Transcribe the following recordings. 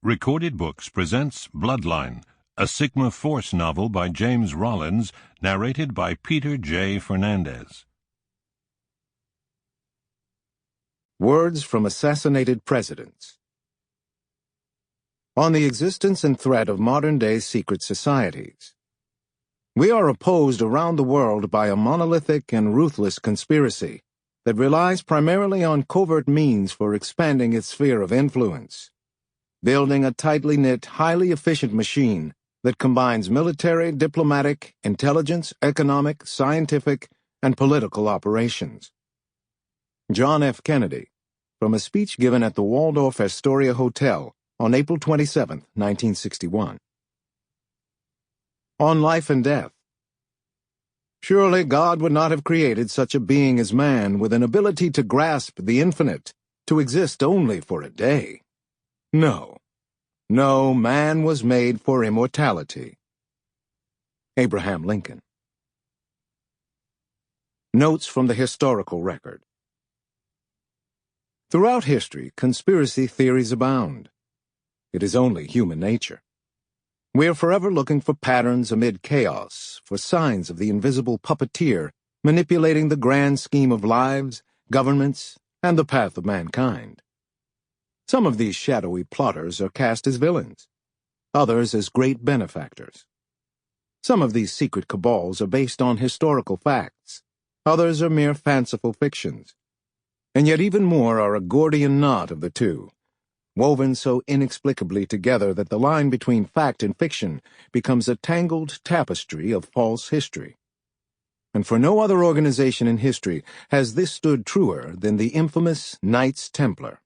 Recorded Books presents Bloodline, a Sigma Force novel by James Rollins, narrated by Peter J. Fernandez. Words from Assassinated Presidents. On the existence and threat of modern-day secret societies. We are opposed around the world by a monolithic and ruthless conspiracy that relies primarily on covert means for expanding its sphere of influence, building a tightly knit, highly efficient machine that combines military, diplomatic, intelligence, economic, scientific, and political operations. John F. Kennedy, from a speech given at the Waldorf Astoria Hotel on April 27, 1961. On life and death. Surely God would not have created such a being as man with an ability to grasp the infinite, to exist only for a day. No. No, man was made for immortality. Abraham Lincoln. Notes from the historical record. Throughout history, conspiracy theories abound. It is only human nature. We are forever looking for patterns amid chaos, for signs of the invisible puppeteer manipulating the grand scheme of lives, governments, and the path of mankind. Some of these shadowy plotters are cast as villains, others as great benefactors. Some of these secret cabals are based on historical facts, others are mere fanciful fictions. And yet even more are a Gordian knot of the two, woven so inexplicably together that the line between fact and fiction becomes a tangled tapestry of false history. And for no other organization in history has this stood truer than the infamous Knights Templar.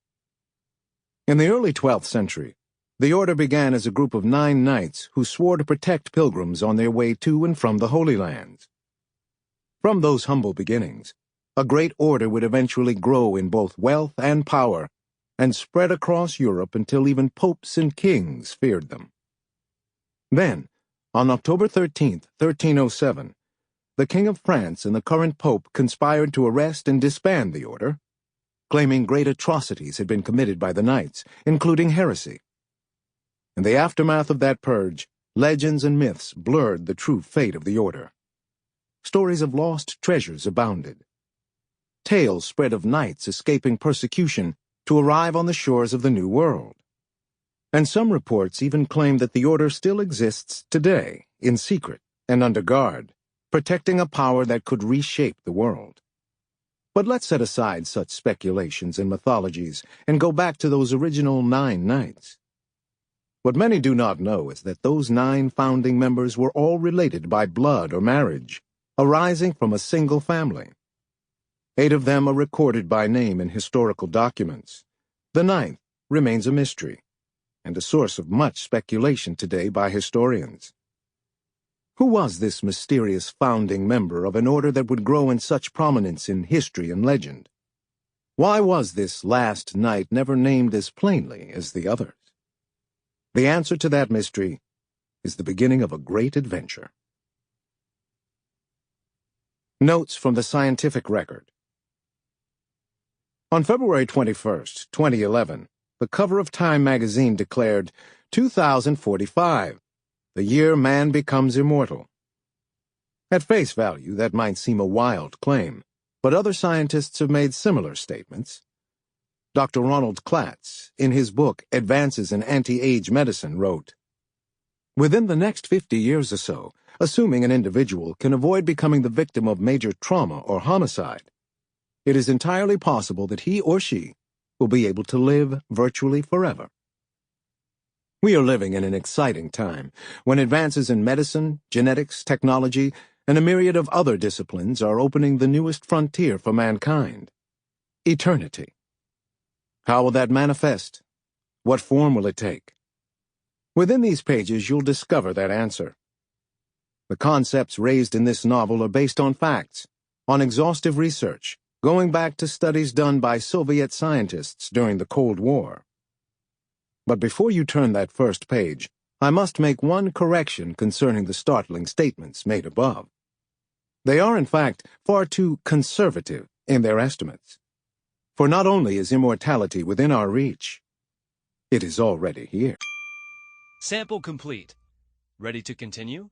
In the early 12th century, the order began as a group of 9 knights who swore to protect pilgrims on their way to and from the Holy Lands. From those humble beginnings, a great order would eventually grow in both wealth and power and spread across Europe until even popes and kings feared them. Then, on October 13, 1307, the King of France and the current pope conspired to arrest and disband the order, claiming great atrocities had been committed by the knights, including heresy. In the aftermath of that purge, legends and myths blurred the true fate of the order. Stories of lost treasures abounded. Tales spread of knights escaping persecution to arrive on the shores of the New World. And some reports even claim that the order still exists today, in secret and under guard, protecting a power that could reshape the world. But let's set aside such speculations and mythologies and go back to those original 9 knights. What many do not know is that those 9 founding members were all related by blood or marriage, arising from a single family. 8 of them are recorded by name in historical documents. The 9th remains a mystery, and a source of much speculation today by historians. Who was this mysterious founding member of an order that would grow in such prominence in history and legend? Why was this last knight never named as plainly as the others? The answer to that mystery is the beginning of a great adventure. Notes from the scientific record. On February 21, 2011, the cover of Time magazine declared 2045, the year man becomes immortal. At face value, that might seem a wild claim, but other scientists have made similar statements. Dr. Ronald Klatz, in his book Advances in Anti-Age Medicine, wrote, "Within the next 50 years or so, assuming an individual can avoid becoming the victim of major trauma or homicide, it is entirely possible that he or she will be able to live virtually forever." We are living in an exciting time, when advances in medicine, genetics, technology, and a myriad of other disciplines are opening the newest frontier for mankind: eternity. How will that manifest? What form will it take? Within these pages, you'll discover that answer. The concepts raised in this novel are based on facts, on exhaustive research, going back to studies done by Soviet scientists during the Cold War. But before you turn that first page, I must make one correction concerning the startling statements made above. They are, in fact, far too conservative in their estimates. For not only is immortality within our reach, it is already here. Sample complete. Ready to continue?